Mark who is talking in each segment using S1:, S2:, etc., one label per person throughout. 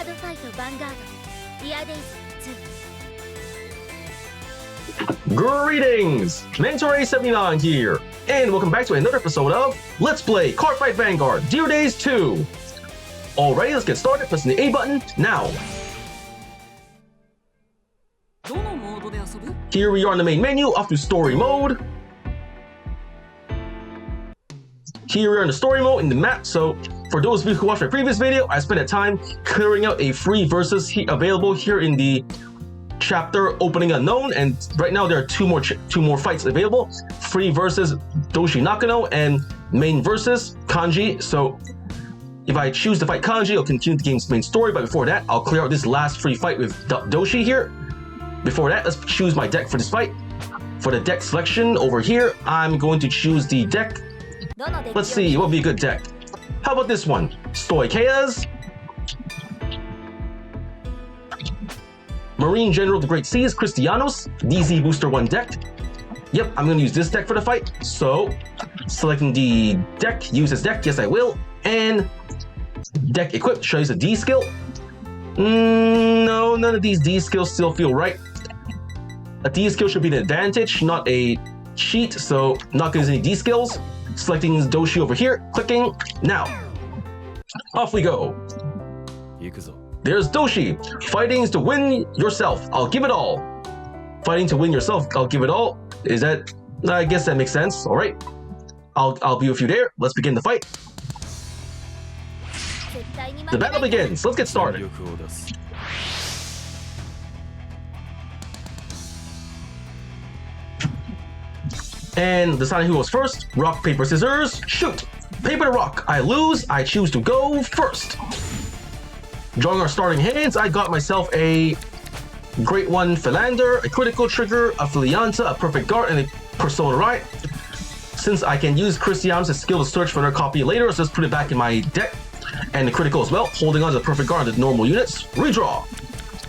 S1: Cardfight Vanguard. Year Days 2.
S2: Greetings! Mentor79 here, and welcome back to another episode of Let's Play Cardfight Vanguard, Dear Days 2. Alrighty, let's get started. Pressing the A button now. Here we are in the main menu, off to story mode. Here we are in the story mode in the map. So for those of you who watched my previous video, I spent a time clearing out a free versus available here in the chapter Opening Unknown, and right now there are two more fights available: free versus Doshi Nakano and main versus Kanji. So if I choose to fight Kanji, I'll continue the game's main story, but before that, I'll clear out this last free fight with Doshi here. Before that, let's choose my deck for this fight. For the deck selection over here, I'm going to choose the deck. Let's see, what would be a good deck? How about this one? Stoicheas, Marine General of the Great Seas, Christianos, DZ Booster 1 deck. Yep, I'm going to use this deck for the fight. So, selecting the deck, use this deck, yes I will. And deck equipped, should I use a D skill? No, none of these D skills still feel right. A D skill should be an advantage, not a cheat, so not going to use any D skills. Selecting Doshi over here, clicking, now. Off we go. There's Doshi. Fighting to win yourself, I'll give it all. Fighting to win yourself, I'll give it all. Is that, I guess that makes sense, alright. I'll be with you there, let's begin the fight. The battle begins, let's get started. And deciding who goes first. Rock, paper, scissors, shoot! Paper to rock, I lose, I choose to go first. Drawing our starting hands, I got myself a Great One Philander, a Critical Trigger, a Filianta, a Perfect Guard, and a Persona Riot. Since I can use Christian's skill to search for another copy later, let's just put it back in my deck. And the critical as well, holding on to the Perfect Guard and the normal units. Redraw.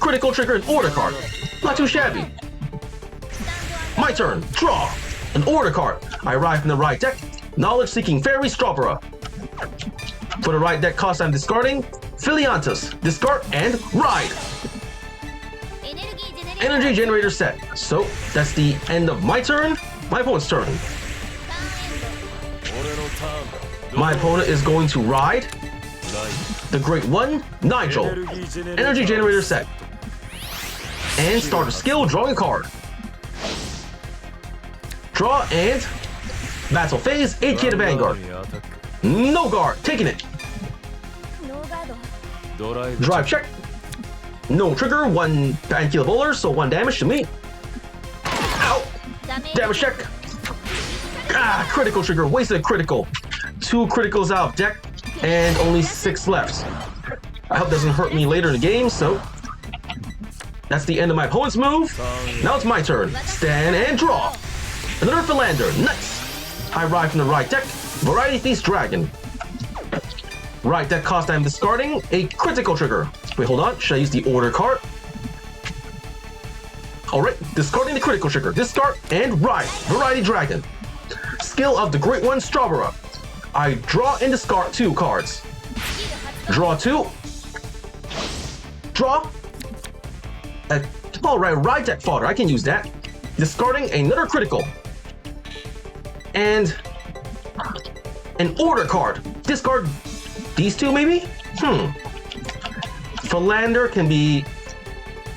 S2: Critical Trigger and Order card. Not too shabby. My turn. Draw. An Order card. I arrive in the right deck. Knowledge Seeking Fairy Strawberry. For the right deck cost I'm discarding Filiantas. Discard and ride. Energy Generator set. So that's the end of my turn. My opponent's turn. My opponent is going to ride the Great One, Nigel. Energy Generator set. And start a skill, drawing a card. Draw and battle phase, 8k to Vanguard. No guard, taking it. Drive check. No trigger, 1 Ban-Kill Bowler, so 1 damage to me. Ow! Damage check. Ah, critical trigger, wasted a critical. 2 criticals out of deck, and only 6 left. I hope it doesn't hurt me later in the game, so that's the end of my opponent's move. Now it's my turn. Stand and draw. Another Philander, nice! I arrive from the right deck, Variety Feast Dragon. Right deck cost I'm discarding a Critical Trigger. Wait, hold on, should I use the Order card? Alright, discarding the Critical Trigger, discard and ride, Variety Dragon. Skill of the Great One, Strawberry. I draw and discard 2 cards. Draw 2. Draw. Alright, right deck fodder, I can use that. Discarding another critical. And an Order card. Discard these 2 maybe? Philander can be,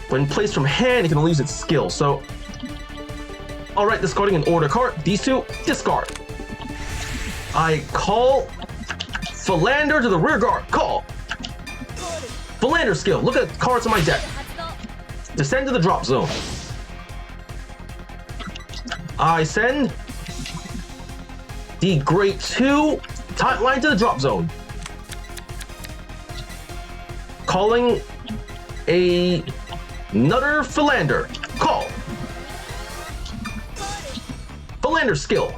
S2: when placed from hand, it can only use its skill, so alright, discarding an Order card. These 2, discard. I call Philander to the rear guard. Call. Philander skill. Look at the cards on my deck. Descend to the drop zone. I send the Great 2 Tight Line to the drop zone. Calling another Philander. Call. Philander skill.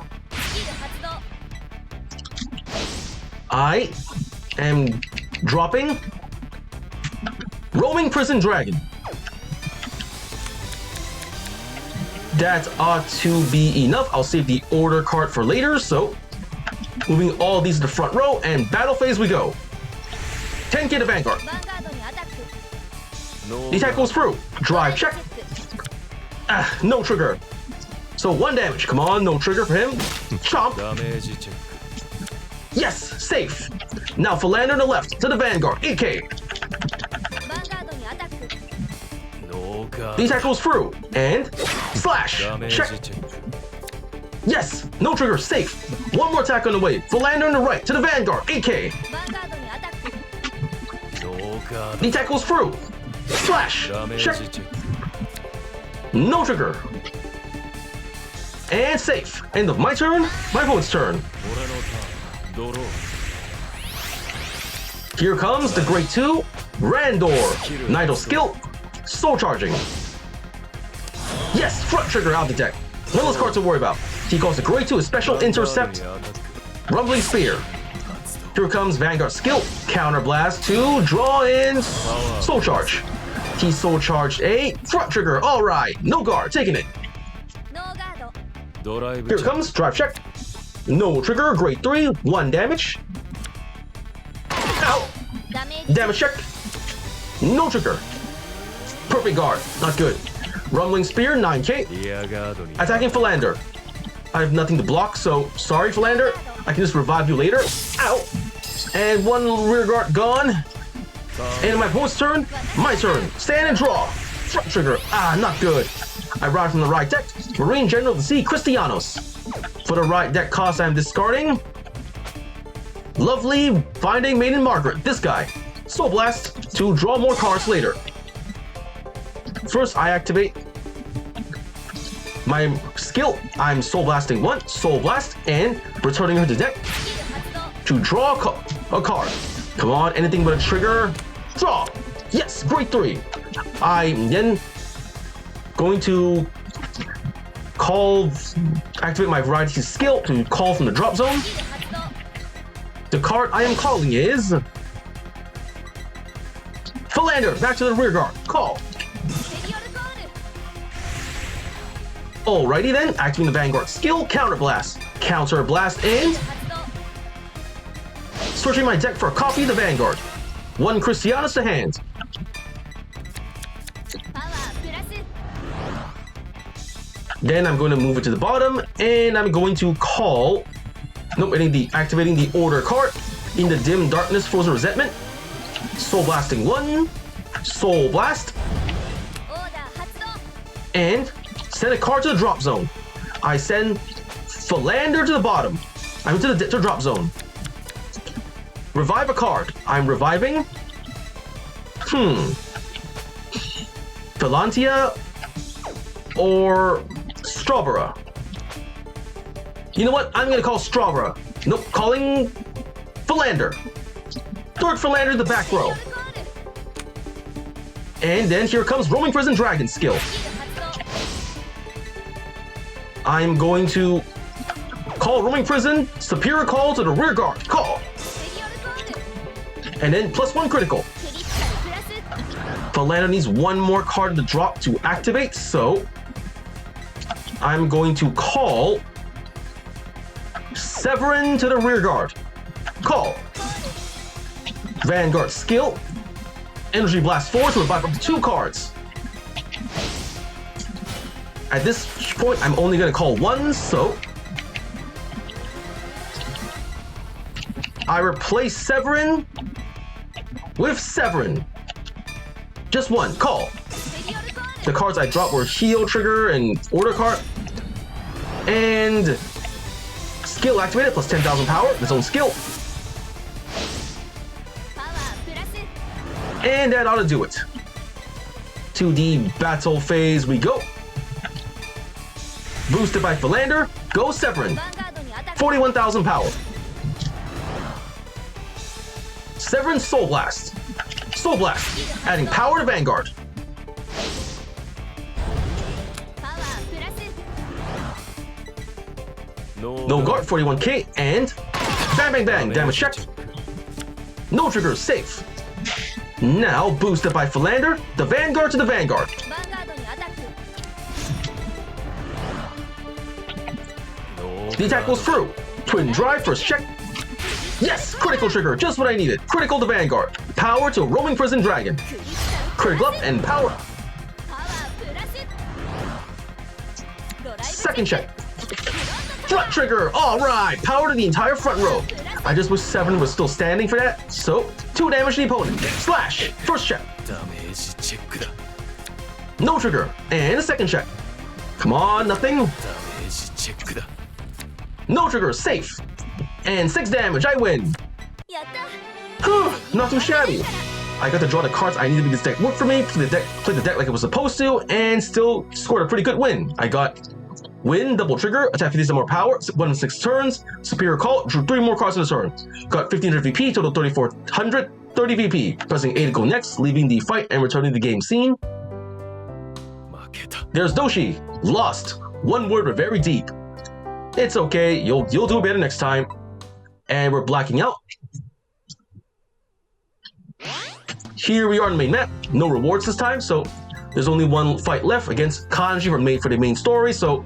S2: I am dropping Roaming Prison Dragon. That ought to be enough. I'll save the Order card for later, so moving all these to the front row, and battle phase we go. 10k to Vanguard. The attack goes through. Drive check. Ah, no trigger. So 1 damage. Come on, no trigger for him. Chomp.
S3: ダメージチェッ
S2: Yes, safe. Now Philander on the left to the Vanguard. 8K.
S1: ヴァンガードにアタック。
S3: クノーガ
S2: The
S3: ー
S2: attack goes through. And slash.
S3: ダメージ
S2: Check.
S3: チェック
S2: Yes, no trigger, safe. One more attack on the way. Philander on the right to the Vanguard. 8K.
S1: ヴァンガードにアタック。
S3: ノーガー
S2: The attack goes through. Slash.
S3: ダメー
S2: Check.
S3: ジチェック
S2: No trigger. And safe. End of my turn. My opponent's turn.
S3: 俺のターンドロー
S2: Here comes the Great 2, Randor. Nidal skill. Soul charging. Yes, front trigger out the deck. One less card to worry about. He calls the Great 2 a special
S3: バンガード
S2: intercept.
S3: にアタック
S2: Rumbling Spear. Here comes Vanguard skill. Counter blast to draw in Soul Charge. He Soul Charged a front trigger. Alright, no guard, taking it.
S1: ノーガード。
S3: ドライブ
S2: Here
S3: チェック
S2: comes Drive Check. No trigger, Great 3, 1 damage. Ow!
S1: ダメージ。
S2: Damage check. No trigger. Perfect guard, not good. Rumbling Spear, 9k.
S3: リアガードに
S2: Attacking Philander. I have nothing to block, so sorry, Philander. I can just revive you later. Ow! And 1 rear guard gone. And my opponent's turn, my turn. Stand and draw. Front trigger. Ah, not good. I ride from the right deck. Marine General of the Sea, Christianos. For the right deck cost, I'm discarding. Lovely Finding Maiden Margaret. This guy. Soul Blast to draw more cards later. First, I activate my skill. I'm Soul Blasting 1, Soul Blast, and returning her to deck
S1: スキル発動。
S2: to draw a card. Come on, anything but a trigger. Draw. Yes, Great 3. I'm then going to activate my variety skill to call from the drop zone.
S1: スキル発動。
S2: The card I am calling is Philander. Back to the rear guard. Call.
S1: ペリオルコール。
S2: Alrighty then, activating the Vanguard skill, Counter Blast. Counter Blast and
S1: 発動。
S2: searching my deck for a copy of the Vanguard. 1 Christianos to hand.
S1: パワープラス。
S2: Then I'm going to move it to the bottom, and I'm going to call. Nope, activating the order card in the dim darkness frozen resentment. Soul Blasting 1, Soul Blast,
S1: オーダー発動。
S2: and send a card to the drop zone. I send Philander to the bottom. I'm to the drop zone. Revive a card. I'm reviving. Philantia or Strawberry. You know what? I'm gonna call Strawberry. Nope, calling Philander. Third Philander to the back
S1: ペリオ
S2: row.
S1: ルコール。
S2: And then here comes Roaming Prison Dragon skill.
S1: スキル発動。
S2: I'm going to call Roaming Prison, Superior Call to the rear guard. Call.
S1: ペリオルコール。
S2: And then +1 critical.
S1: クリティカルプラス。
S2: Philander needs 1 more card to drop to activate, so I'm going to call Severin to the rear guard. Call. Vanguard skill. Energy Blast 4 to revive up to 2 cards. At this point, I'm only going to call 1, so I replace Severin with Severin. Just 1. Call.
S1: ペリオルコール。
S2: The cards I dropped were Heal Trigger and Order Card. And skill activated plus 10,000 power, its own skill.
S1: パワープラス。
S2: And that ought to do it. To the battle phase we go. Boosted by Philander, go Severin.
S1: ヴァンガードにアタック。
S2: 41,000 power. Severin Soul Blast. Soul Blast, adding power to Vanguard.
S1: パワープラス。
S2: No guard, 41k, and bang bang bang, damage check. No triggers, safe. Now boosted by Philander, the Vanguard to the Vanguard.
S1: ヴァンガードにアタック。
S2: The attack goes through. Twin drive, first check. Yes, critical trigger, just what I needed. Critical to Vanguard. Power to Roaming Prison Dragon.
S1: クリティカル
S2: critical up, and power up.
S1: パワープラスドライブ
S2: Second check. Front trigger. All right, power to the entire front row. I just wish 7 was still standing for that. So 2 damage to the opponent. Slash. First check.
S3: ダメージチェックだ
S2: No trigger. And a second check. Come on, nothing.
S3: ダメージチェックだ
S2: No trigger. Safe. And 6 damage. I win.
S1: やった
S2: Not too shabby. I got to draw the cards I needed to make this deck work for me, play the deck like it was supposed to, and still scored a pretty good win. I got win, double trigger, attack 50 more power, 1 in 6 turns, superior call, drew 3 more cards in a turn. Got 1500 VP, total 3400, 30 VP. Pressing A to go next, leaving the fight and returning to the game scene.
S3: 負けた
S2: There's Doshi, lost. One word but very deep. It's okay, you'll do better next time. And we're blacking out. Here we are on the main map. No rewards this time, so there's only one fight left against Kanji for the main story. So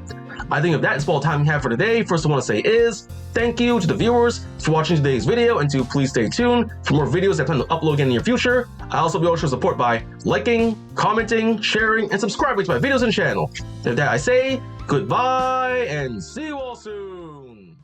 S2: I think if that's all time we have for today, first I want to say is thank you to the viewers for watching today's video, and to please stay tuned for more videos I plan to upload again in the near future. I also will show support by liking, commenting, sharing, and subscribing to my videos and channel. With that I say goodbye and see you all soon.